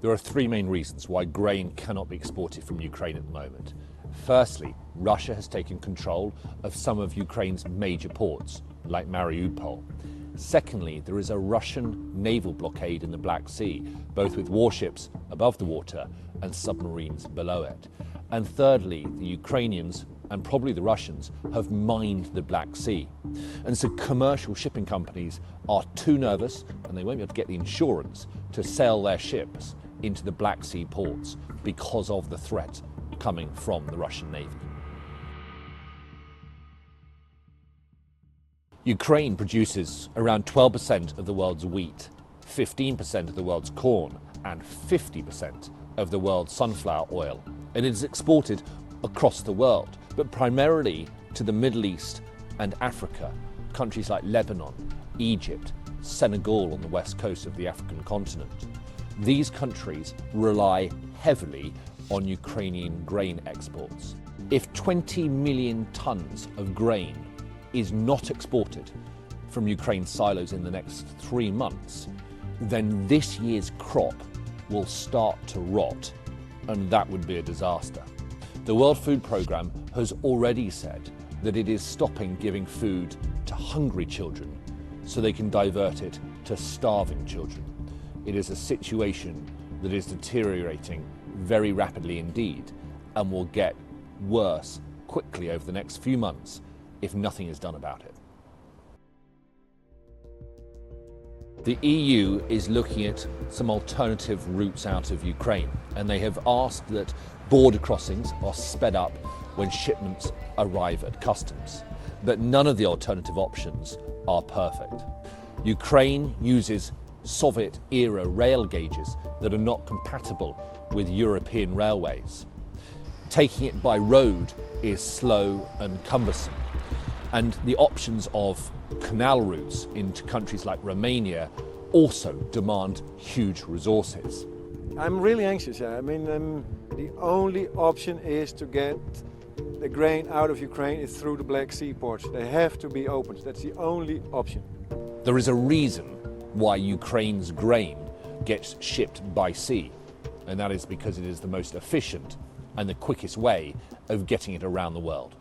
There are three main reasons why grain cannot be exported from Ukraine at the moment. Firstly, Russia has taken control of some of Ukraine's major ports, like Mariupol. Secondly, there is a Russian naval blockade in the Black Sea, both with warships above the water and submarines below it. And thirdly, the Ukrainians, and probably the Russians, have mined the Black Sea. And so commercial shipping companies are too nervous, and they won't be able to get the insurance to sail their ships into the Black Sea ports because of the threat coming from the Russian Navy. Ukraine produces around 12% of the world's wheat, 15% of the world's corn, and 50% of the world's sunflower oil. And it is exported across the world, but primarily to the Middle East and Africa, countries like Lebanon, Egypt, Senegal on the west coast of the African continent. These countries rely heavily on Ukrainian grain exports. If 20 million tons of grain is not exported from Ukraine's silos in the next 3 months, then this year's crop will start to rot, and that would be a disaster. The World Food Programme has already said that it is stopping giving food to hungry children so they can divert it to starving children. It is a situation that is deteriorating very rapidly indeed and will get worse quickly over the next few months if nothing is done about it. The EU is looking at some alternative routes out of Ukraine, and they have asked that border crossings are sped up when shipments arrive at customs. But none of the alternative options are perfect. Ukraine uses Soviet-era rail gauges that are not compatible with European railways. Taking it by road is slow and cumbersome. And the options of canal routes into countries like Romania also demand huge resources. I'm really anxious. I mean, the only option is to get the grain out of Ukraine is through the Black Sea ports. They have to be opened. That's the only option. There is a reason why Ukraine's grain gets shipped by sea, and that is because it is the most efficient and the quickest way of getting it around the world.